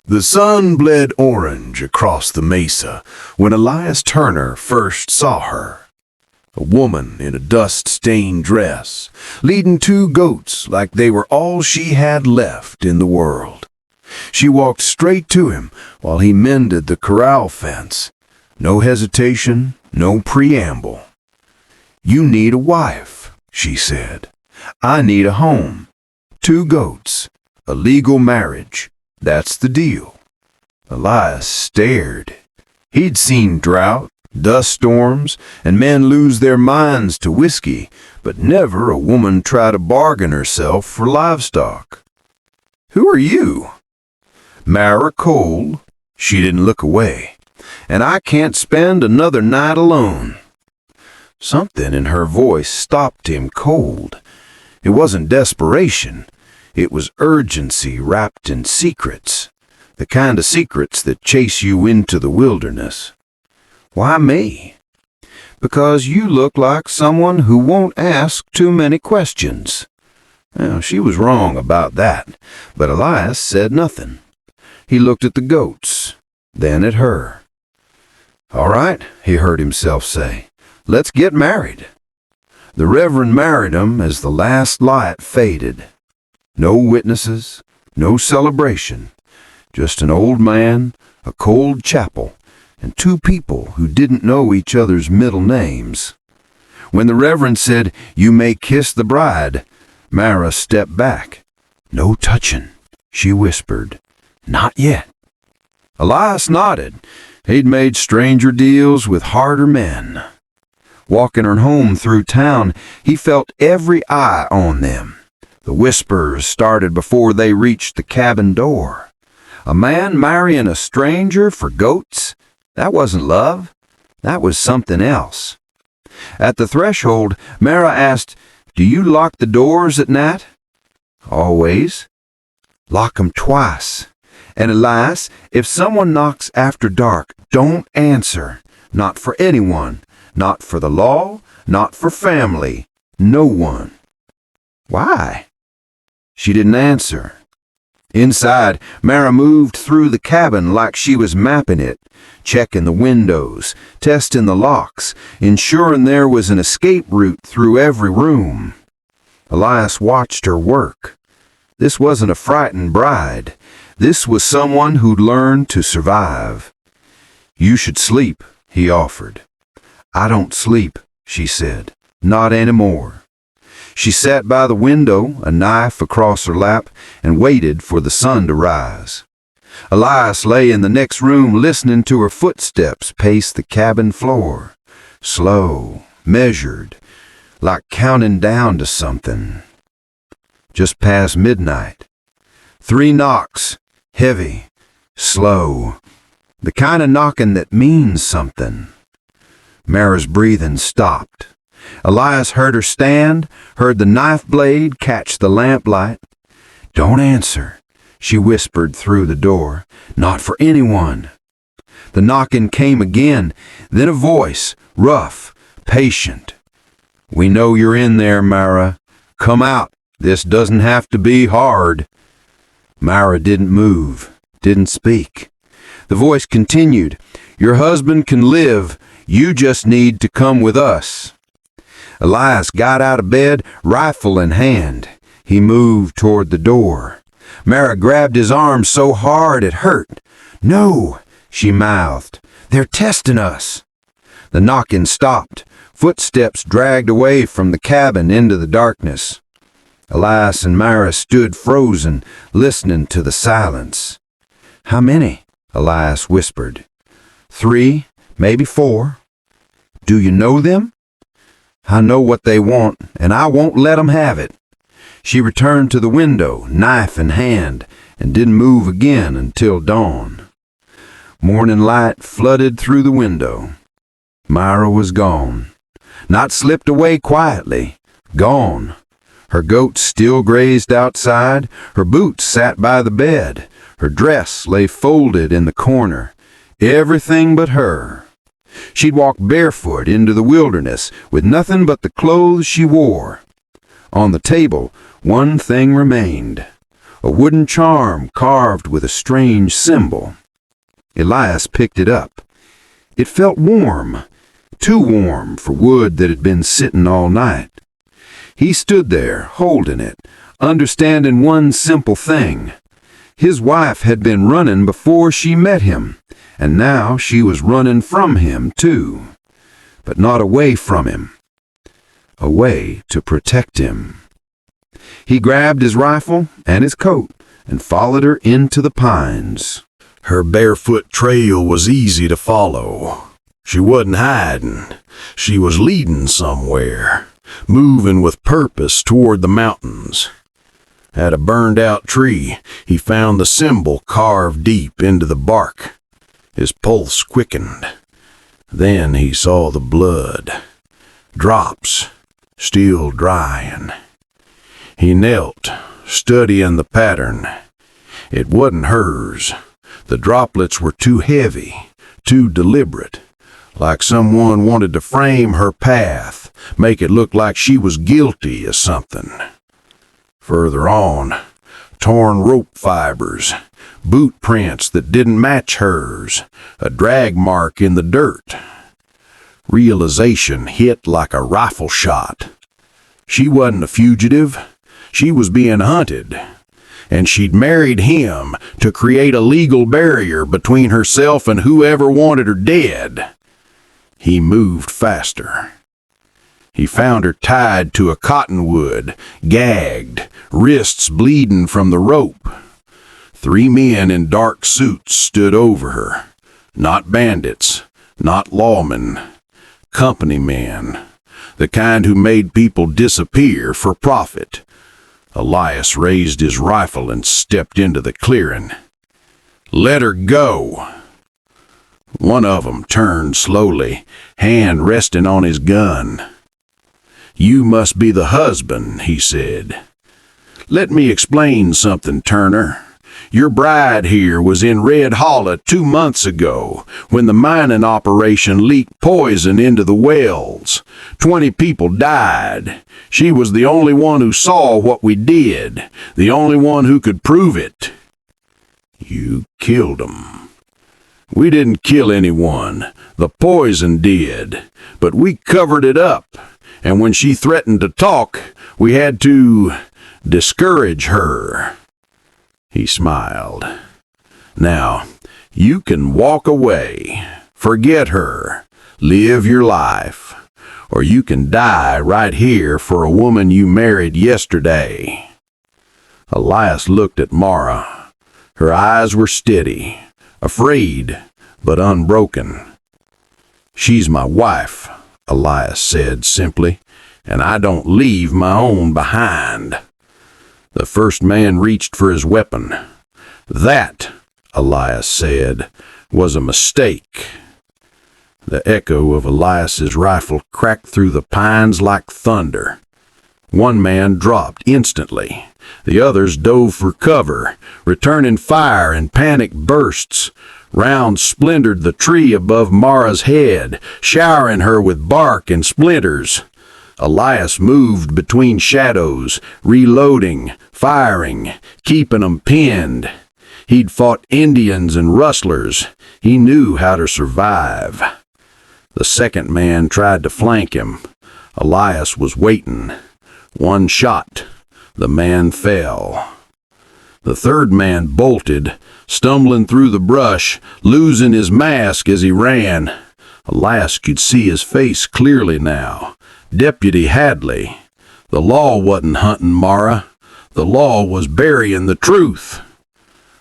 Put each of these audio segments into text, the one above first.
The sun bled orange across the mesa when Elias Turner first saw her. A woman in a dust-stained dress, leading two goats like they were all she had left in the world. She walked straight to him while he mended the corral fence. No hesitation, no preamble. "You need a wife," she said. "I need a home. 2 goats. A legal marriage. That's the deal." Elias stared. He'd seen drought, dust storms, and men lose their minds to whiskey, but never a woman try to bargain herself for livestock. "Who are you?" "Mara Cole." She didn't look away. "And I can't spend another night alone." Something in her voice stopped him cold. It wasn't desperation. It was urgency wrapped in secrets. The kind of secrets that chase you into the wilderness. "Why me?" "Because you look like someone who won't ask too many questions." Well, she was wrong about that, but Elias said nothing. He looked at the goats, then at her. "All right," he heard himself say, "let's get married." The Reverend married him as the last light faded. No witnesses, no celebration, just an old man, a cold chapel, and 2 people who didn't know each other's middle names. When the Reverend said, "You may kiss the bride," Mara stepped back. "No touching," she whispered. "Not yet." Elias nodded. He'd made stranger deals with harder men. Walking her home through town, he felt every eye on them. The whispers started before they reached the cabin door. A man marrying a stranger for goats? That wasn't love. That was something else. At the threshold, Mara asked, "Do you lock the doors at night?" "Always." "Lock 'em twice. And Elias, if someone knocks after dark, don't answer. Not for anyone. Not for the law. Not for family. No one." "Why?" She didn't answer. Inside, Mara moved through the cabin like she was mapping it, checking the windows, testing the locks, ensuring there was an escape route through every room. Elias watched her work. This wasn't a frightened bride. This was someone who'd learned to survive. "You should sleep," he offered. "I don't sleep," she said. "Not anymore." She sat by the window, a knife across her lap, and waited for the sun to rise. Elias lay in the next room listening to her footsteps pace the cabin floor. Slow, measured, like counting down to something. Just past midnight. 3 knocks, heavy, slow. The kind of knocking that means something. Mara's breathing stopped. Elias heard her stand, heard the knife blade catch the lamplight. "Don't answer," she whispered through the door. "Not for anyone." The knocking came again, then a voice, rough, patient. "We know you're in there, Mara. Come out. This doesn't have to be hard." Mara didn't move, didn't speak. The voice continued, "Your husband can live. You just need to come with us." Elias got out of bed, rifle in hand. He moved toward the door. Mara grabbed his arm so hard it hurt. "No," she mouthed. "They're testing us." The knocking stopped. Footsteps dragged away from the cabin into the darkness. Elias and Mara stood frozen, listening to the silence. "How many?" Elias whispered. 3, maybe 4. "Do you know them?" "I know what they want, and I won't let 'em have it." She returned to the window, knife in hand, and didn't move again until dawn. Morning light flooded through the window. Myra was gone. Not slipped away quietly. Gone. Her goats still grazed outside. Her boots sat by the bed. Her dress lay folded in the corner. Everything but her. She'd walk barefoot into the wilderness with nothing but the clothes she wore. On the table, one thing remained. a wooden charm carved with a strange symbol. Elias picked it up. It felt warm, too warm for wood that had been sitting all night. He stood there, holding it, understanding one simple thing. His wife had been running before she met him, and now she was running from him too. But not away from him. A way to protect him. He grabbed his rifle and his coat and followed her into the pines. Her barefoot trail was easy to follow. She wasn't hiding. She was leading somewhere, moving with purpose toward the mountains. At a burned-out tree, he found the symbol carved deep into the bark. His pulse quickened. Then he saw the blood. Drops, still drying. He knelt, studying the pattern. It wasn't hers. The droplets were too heavy, too deliberate, like someone wanted to frame her path, make it look like she was guilty of something. Further on, torn rope fibers, boot prints that didn't match hers, a drag mark in the dirt. Realization hit like a rifle shot. She wasn't a fugitive. She was being hunted. And she'd married him to create a legal barrier between herself and whoever wanted her dead. He moved faster. He found her tied to a cottonwood, gagged, wrists bleeding from the rope. 3 men in dark suits stood over her. Not bandits, not lawmen, company men, the kind who made people disappear for profit. Elias raised his rifle and stepped into the clearing. "Let her go." One of them turned slowly, hand resting on his gun. "You must be the husband," he said. "Let me explain something, Turner. Your bride here was in Red Hollow 2 months ago when the mining operation leaked poison into the wells. 20 people died. She was the only one who saw what we did, the only one who could prove it." "You killed 'em." "We didn't kill anyone. The poison did. But we covered it up. And when she threatened to talk, we had to discourage her." He smiled. "Now, you can walk away. Forget her. Live your life. Or you can die right here for a woman you married yesterday." Elias looked at Mara. Her eyes were steady, afraid, but unbroken. "She's my wife," Elias said simply, "and I don't leave my own behind." The first man reached for his weapon. "That," Elias said, "was a mistake." The echo of Elias's rifle cracked through the pines like thunder. One man dropped instantly. The others dove for cover, returning fire in panic bursts. Rounds splintered the tree above Mara's head, showering her with bark and splinters. Elias moved between shadows, reloading, firing, keeping them pinned. He'd fought Indians and rustlers. He knew how to survive. The second man tried to flank him. Elias was waiting. One shot. The man fell. The third man bolted, stumbling through the brush, losing his mask as he ran. Elias could see his face clearly now. Deputy Hadley. The law wasn't hunting Mara. The law was burying the truth.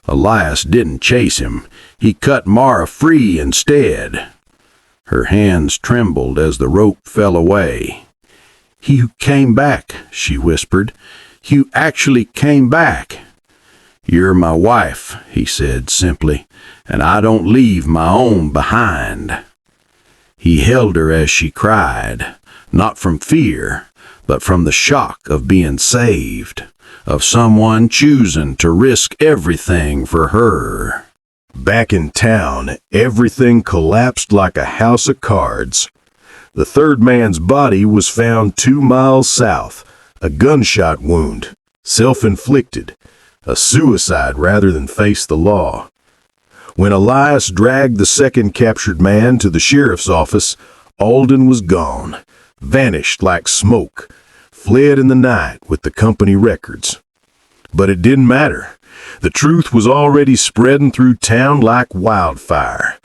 Elias didn't chase him. He cut Mara free instead. Her hands trembled as the rope fell away. "You came back," she whispered. "You actually came back." "You're my wife," he said simply, "and I don't leave my own behind." He held her as she cried, not from fear, but from the shock of being saved, of someone choosing to risk everything for her. Back in town, everything collapsed like a house of cards. The third man's body was found 2 miles south, a gunshot wound, self-inflicted. a suicide rather than face the law. When Elias dragged the second captured man to the sheriff's office, Alden was gone, vanished like smoke, fled in the night with the company records. But it didn't matter. The truth was already spreading through town like wildfire.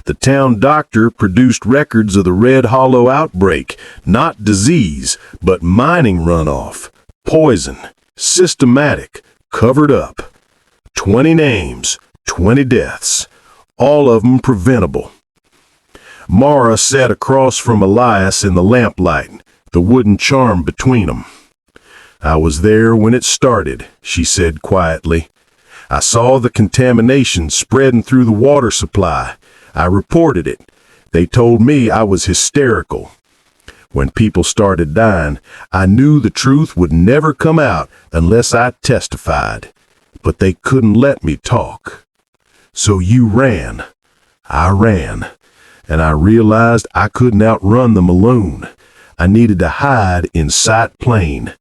The town doctor produced records of the Red Hollow outbreak, not disease, but mining runoff, poison, systematic, covered up. 20 names, 20 deaths, all of them preventable. Mara sat across from Elias in the lamplight, the wooden charm between them. "I was there when it started," she said quietly. "I saw the contamination spreading through the water supply. I reported it. They told me I was hysterical. When people started dying, I knew the truth would never come out unless I testified. But they couldn't let me talk. So you ran. I ran. And I realized I couldn't outrun them alone. I needed to hide in Sight Plain.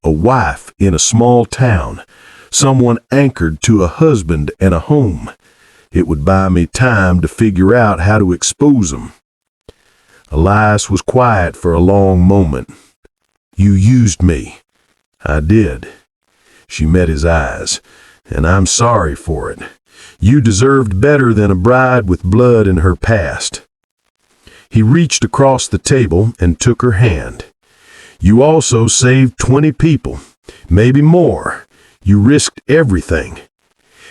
A wife in a small town. Someone anchored to a husband and a home. It would buy me time to figure out how to expose them." Elias was quiet for a long moment. "You used me." "I did." She met his eyes. "And I'm sorry for it. You deserved better than a bride with blood in her past." He reached across the table and took her hand. "You also saved 20 people, maybe more. You risked everything."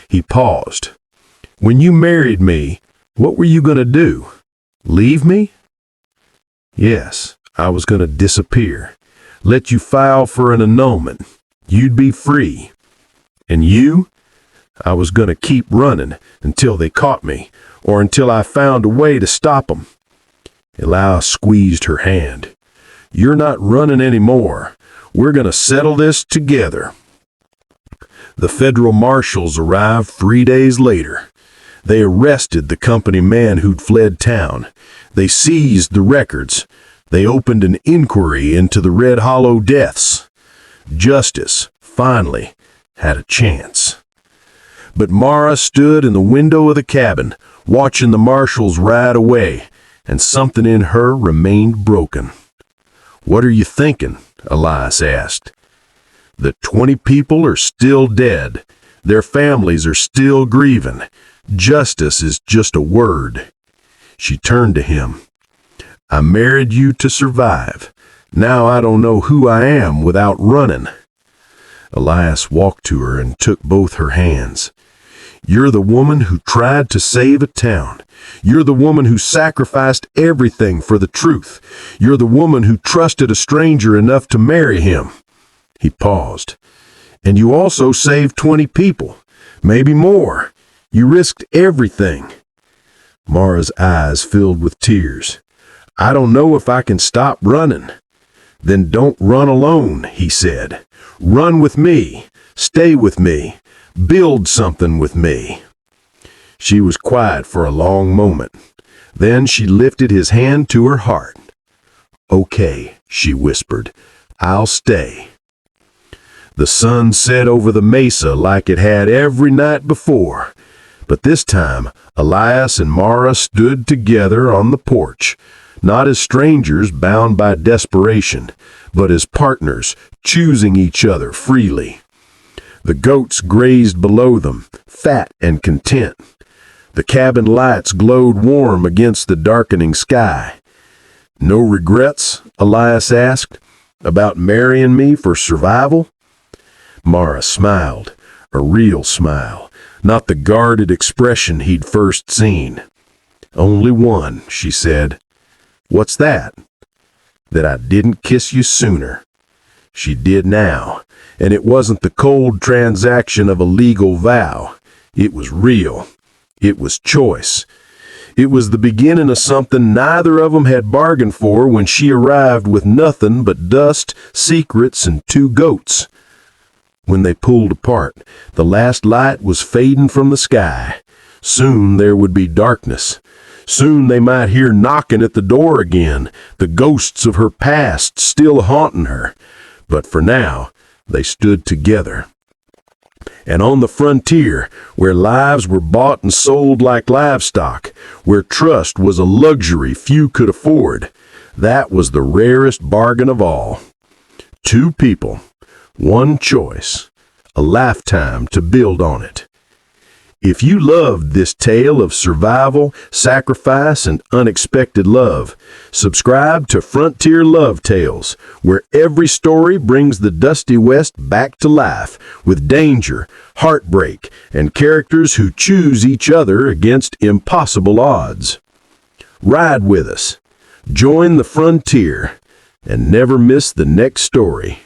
He paused. "When you married me, what were you going to do? Leave me?" "Yes, I was going to disappear. Let you file for an annulment. You'd be free. And you? I was going to keep running until they caught me, or until I found a way to stop them." Elias squeezed her hand. "You're not running anymore. We're going to settle this together." The federal marshals arrived 3 days later. They arrested the company man who'd fled town. They seized the records. They opened an inquiry into the Red Hollow deaths. Justice, finally, had a chance. But Mara stood in the window of the cabin, watching the marshals ride away, and something in her remained broken. "What are you thinking?" Elias asked. "The 20 people are still dead. Their families are still grieving. Justice is just a word." She turned to him. "I married you to survive. Now I don't know who I am without running." Elias walked to her and took both her hands. "You're the woman who tried to save a town. You're the woman who sacrificed everything for the truth. You're the woman who trusted a stranger enough to marry him." He paused. "And you also saved 20 people, maybe more. You risked everything." Mara's eyes filled with tears. "I don't know if I can stop running." "Then don't run alone," he said. "Run with me. Stay with me. Build something with me." She was quiet for a long moment. Then she lifted his hand to her heart. "Okay," she whispered. "I'll stay." The sun set over the mesa like it had every night before. But this time, Elias and Mara stood together on the porch, not as strangers bound by desperation, but as partners choosing each other freely. The goats grazed below them, fat and content. The cabin lights glowed warm against the darkening sky. "No regrets?" Elias asked. "About marrying me for survival?" Mara smiled, a real smile, not the guarded expression he'd first seen. "Only one," she said. "What's that?" "That I didn't kiss you sooner." She did now, and it wasn't the cold transaction of a legal vow. It was real. It was choice. It was the beginning of something neither of them had bargained for when she arrived with nothing but dust, secrets, and 2 goats. When they pulled apart, the last light was fading from the sky. Soon there would be darkness. Soon they might hear knocking at the door again, the ghosts of her past still haunting her. But for now, they stood together. And on the frontier, where lives were bought and sold like livestock, where trust was a luxury few could afford, that was the rarest bargain of all. 2 people, 1 choice, a lifetime to build on it. If you loved this tale of survival, sacrifice, and unexpected love, subscribe to Frontier Love Tales, where every story brings the Dusty West back to life with danger, heartbreak, and characters who choose each other against impossible odds. Ride with us, join the frontier, and never miss the next story.